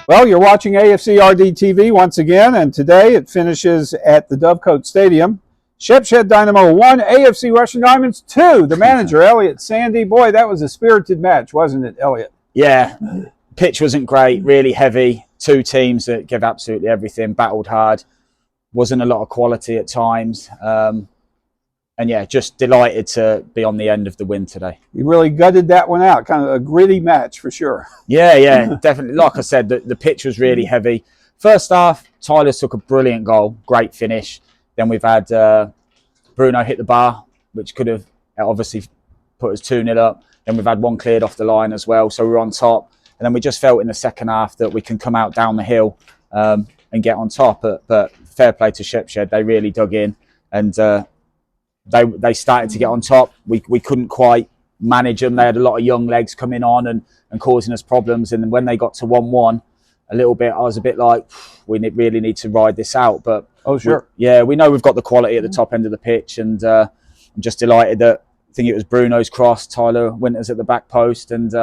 Well, you're watching AFCRDTV once again, and today it finishes at the Dovecote Stadium. Shepshed Dynamo 1, AFC Russian Diamonds 2. The manager, Elliot, Sandy. Boy, that was a spirited match, wasn't it, Elliot? Yeah, pitch wasn't great, really heavy. Two teams that give absolutely everything, battled hard. Wasn't a lot of quality at times. And yeah, just delighted to be on the end of the win today. You really gutted that one out. Kind of a gritty match for sure. Yeah, definitely. Like I said, the pitch was really heavy. First half, Tyler took a brilliant goal, great finish. Then we've had Bruno hit the bar, which could have obviously put us 2-0 up. Then we've had one cleared off the line as well, so we're on top. And then we just felt in the second half that we can come out down the hill and get on top. But fair play to Shepshed, they really dug in and they started to get on top. We couldn't quite manage them. They had a lot of young legs coming on and causing us problems. And when they got to 1-1, a little bit, I was a bit like, we really need to ride this out. But oh, sure. We know we've got the quality at the top end of the pitch. And I'm just delighted that I think it was Bruno's cross, Tyler Winters at the back post, and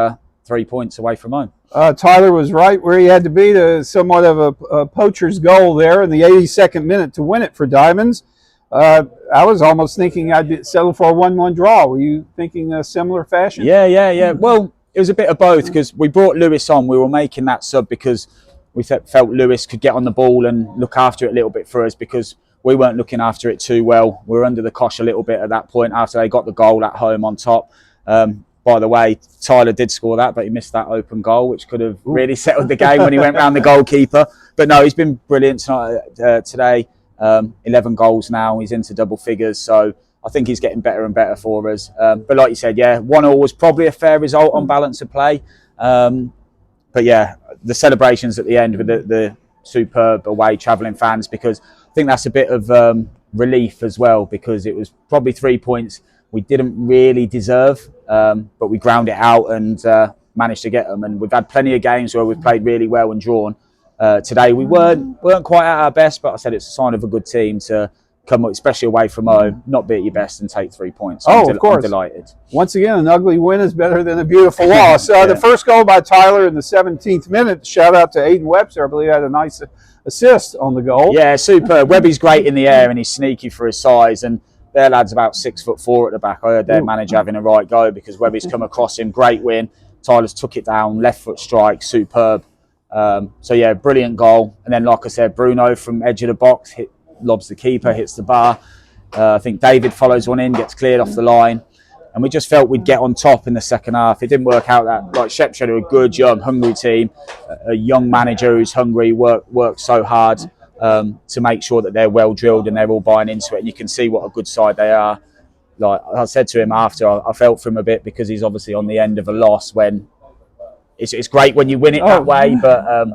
3 points away from home. Tyler was right where he had to be. To somewhat of a poacher's goal there in the 82nd minute to win it for Diamonds. I was almost thinking I'd settle for a 1-1 draw. Were you thinking a similar fashion? Yeah. Well, it was a bit of both because we brought Lewis on. We were making that sub because we felt Lewis could get on the ball and look after it a little bit for us because we weren't looking after it too well. We were under the cosh a little bit at that point after they got the goal at home on top. By the way, Tyler did score that, but he missed that open goal, which could have really settled the game when he went round the goalkeeper. But no, he's been brilliant today. 11 goals now. He's into double figures, so I think he's getting better and better for us. But like you said, 1-1 was probably a fair result on balance of play. But yeah, the celebrations at the end with the superb away travelling fans, because I think that's a bit of relief as well, because it was probably 3 points we didn't really deserve, but we ground it out and managed to get them. And we've had plenty of games where we've played really well and drawn. Today we weren't quite at our best, but I said it's a sign of a good team to come, especially away from home, not be at your best and take 3 points. Of course. I'm delighted. Once again, an ugly win is better than a beautiful loss. The first goal by Tyler in the 17th minute. Shout out to Aiden Webster. I believe had a nice assist on the goal. Yeah, super. Webby's great in the air and he's sneaky for his size. And their lad's about 6'4" at the back. I heard their manager having a right go because Webby's come across him. Great win. Tyler's took it down, left foot strike, superb. So yeah, brilliant goal. And then, like I said, Bruno from edge of the box lobs the keeper, hits the bar. I think David follows one in, gets cleared off the line, and we just felt we'd get on top in the second half. It didn't work out that. Like Shepshed are a good, young, hungry team, a young manager who's hungry, worked so hard to make sure that they're well drilled and they're all buying into it. And you can see what a good side they are. Like I said to him after, I felt for him a bit because he's obviously on the end of a loss when. It's great when you win it that way, but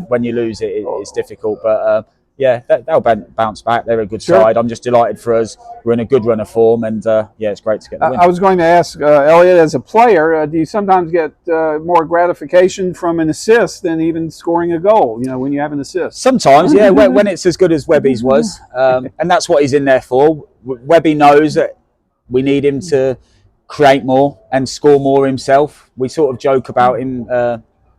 when you lose it, it's difficult. But they'll bounce back. They're a good side. I'm just delighted for us. We're in a good run of form, and it's great to get the win. I was going to ask Elliot, as a player, do you sometimes get more gratification from an assist than even scoring a goal? You know, when you have an assist. Sometimes, yeah. When it's as good as Webby's was, and that's what he's in there for. Webby knows that we need him to create more and score more himself. We sort of joke about him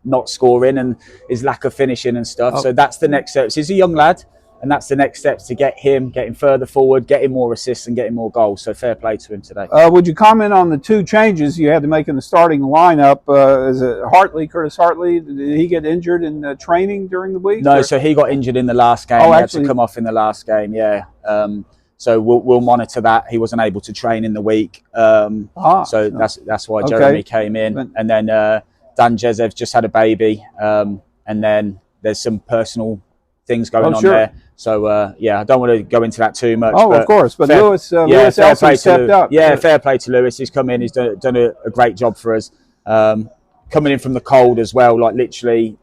not scoring and his lack of finishing and stuff. So that's the next steps. He's a young lad, and that's the next steps to getting further forward, getting more assists and getting more goals. So fair play to him today. Would you comment on the two changes you had to make in the starting lineup? Is it Curtis Hartley? Did he get injured in training during the week? No, so he got injured in the last game. He had to come off in the last game, so we'll monitor that. He wasn't able to train in the week, so that's why Jeremy came in. And then Dan Jezev's just had a baby, and then there's some personal things going on there. So I don't want to go into that too much. Of course, but Lewis also stepped up. Yeah, fair play to Lewis. He's come in. He's done a great job for us. Coming in from the cold as well, like literally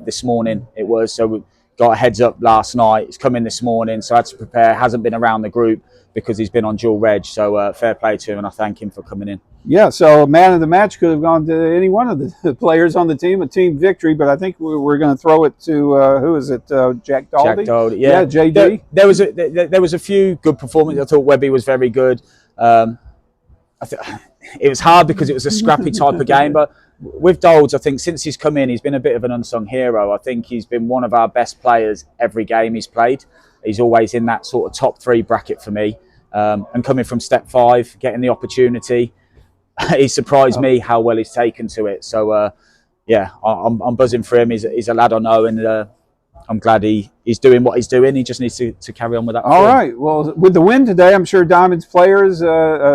this morning it was. So we got a heads up last night. He's come in this morning, so I had to prepare. Hasn't been around the group because he's been on dual reg. So fair play to him, and I thank him for coming in. Yeah, so man of the match could have gone to any one of the players on the team, a team victory. But I think we're going to throw it to who is it? Jack Daldy. Jack Daldy, yeah, JD. There was a few good performances. I thought Webby was very good. It was hard because it was a scrappy type of game, but with Daldy, I think since he's come in, he's been a bit of an unsung hero. I think he's been one of our best players every game he's played. He's always in that sort of top 3 bracket for me. And coming from step 5, getting the opportunity, he surprised me how well he's taken to it. So, yeah, I'm buzzing for him. He's a lad I know, and I'm glad he's doing what he's doing. He just needs to carry on with that. All right. Well, with the win today, I'm sure Diamond's players,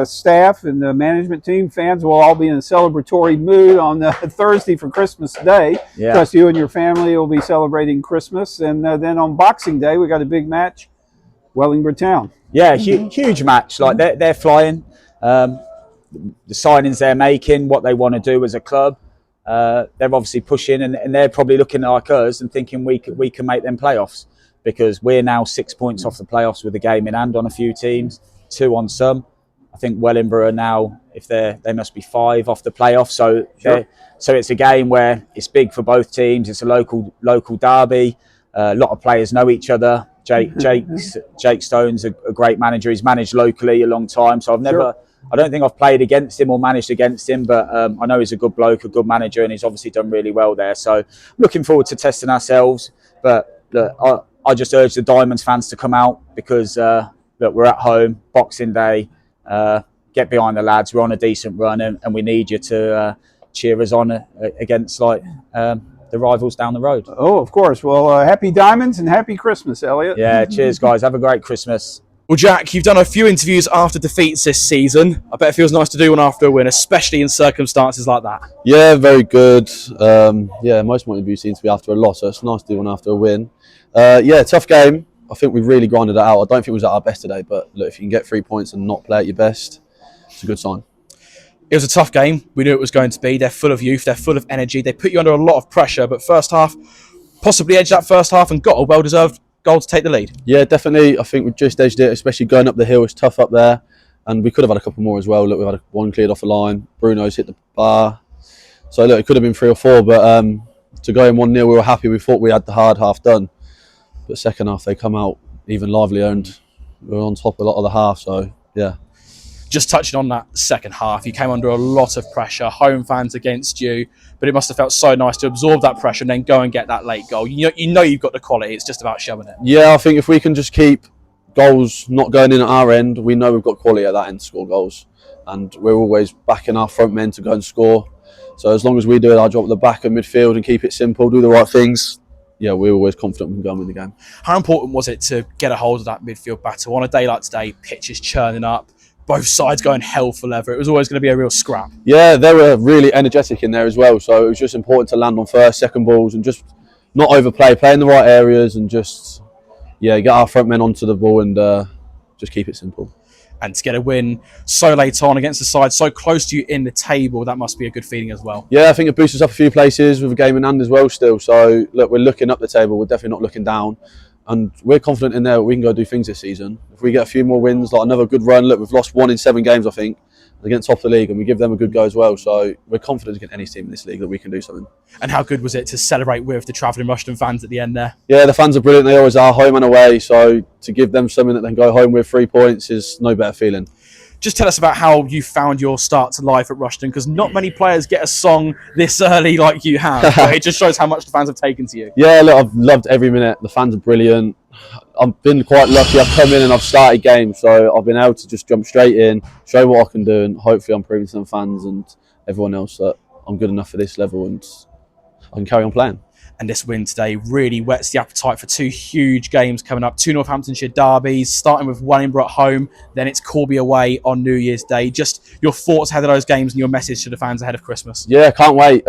staff, and the management team, fans will all be in a celebratory mood on Thursday for Christmas Day. Yeah. Plus, you and your family will be celebrating Christmas. And then on Boxing Day, we got a big match, Wellingborough Town. Yeah, huge match. Like they're flying. The signings they're making, what they want to do as a club. They're obviously pushing, and they're probably looking like us and thinking we can make them playoffs, because we're now 6 points off the playoffs with a game in hand on a few teams, 2 on some. I think Wellingborough are now, if they must be 5 off the playoffs. So so it's a game where it's big for both teams. It's a local derby. A lot of players know each other. Jake Stone's a great manager. He's managed locally a long time, so I don't think I've played against him or managed against him, but I know he's a good bloke, a good manager, and he's obviously done really well there. So looking forward to testing ourselves. But look, I just urge the Diamonds fans to come out, because look, we're at home, Boxing Day. Get behind the lads. We're on a decent run, and we need you to cheer us on against the rivals down the road. Oh, of course. Well, happy Diamonds and happy Christmas, Elliot. Yeah, cheers, guys. Have a great Christmas. Well, Jack, you've done a few interviews after defeats this season. I bet it feels nice to do one after a win, especially in circumstances like that. Yeah, very good. Yeah, most of my interviews seem to be after a loss, so it's nice to do one after a win. Yeah, tough game. I think we really grinded it out. I don't think we was at our best today, but look, if you can get 3 points and not play at your best, it's a good sign. It was a tough game. We knew it was going to be. They're full of youth. They're full of energy. They put you under a lot of pressure, but first half, possibly edged that first half and got a well-deserved goal to take the lead. Yeah, definitely. I think we just edged it, especially going up the hill. It's tough up there, and we could have had a couple more as well. Look, we've had one cleared off the line. Bruno's hit the bar. So look, it could have been 3 or 4, but to go in 1-0, we were happy. We thought we had the hard half done, but second half they come out even livelier, and we were on top a lot of the half. So yeah. Just touching on that second half, you came under a lot of pressure, home fans against you, but it must have felt so nice to absorb that pressure and then go and get that late goal. You know you've got the quality, it's just about showing it. Yeah, I think if we can just keep goals not going in at our end, we know we've got quality at that end to score goals, and we're always backing our front men to go and score. So as long as we do our job at the back of midfield and keep it simple, do the right things, yeah, we're always confident we can go and win the game. How important was it to get a hold of that midfield battle on a day like today? Pitch is churning up, both sides going hell for leather. It was always going to be a real scrap. Yeah, they were really energetic in there as well. So it was just important to land on first, second balls and just not overplay, play in the right areas and just, yeah, get our front men onto the ball and just keep it simple. And to get a win so late on against the side so close to you in the table, that must be a good feeling as well. Yeah, I think it boosts us up a few places with a game in hand as well still. So look, we're looking up the table. We're definitely not looking down. And we're confident in there that we can go do things this season. If we get a few more wins, like another good run, look, we've lost 1 in 7 games, I think, against top of the league, and we give them a good go as well. So we're confident against any team in this league that we can do something. And how good was it to celebrate with the travelling Rushden fans at the end there? Yeah, the fans are brilliant. They always are, home and away. So to give them something that they can go home with 3 points is no better feeling. Just tell us about how you found your start to life at Rushden, because not many players get a song this early like you have. But it just shows how much the fans have taken to you. Yeah, look, I've loved every minute. The fans are brilliant. I've been quite lucky. I've come in and I've started games, so I've been able to just jump straight in, show what I can do, and hopefully I'm proving to some fans and everyone else that I'm good enough for this level and I can carry on playing. And this win today really whets the appetite for 2 huge games coming up. 2 Northamptonshire derbies, starting with Wellingborough at home, then it's Corby away on New Year's Day. Just your thoughts ahead of those games and your message to the fans ahead of Christmas. Yeah, can't wait.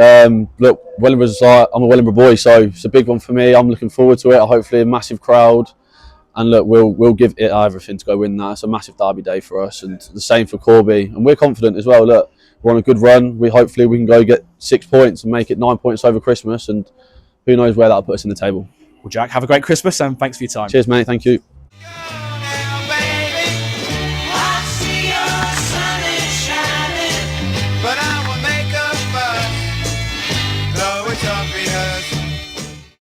Look, Wellingborough's I'm a Wellingborough boy, so it's a big one for me. I'm looking forward to it. Hopefully a massive crowd. And look, we'll give it everything to go win that. It's a massive derby day for us, and the same for Corby. And we're confident as well. Look, we're on a good run. Hopefully we can go get 6 points and make it 9 points over Christmas, and who knows where that'll put us in the table. Well, Jack, have a great Christmas and thanks for your time. Cheers, mate. Thank you.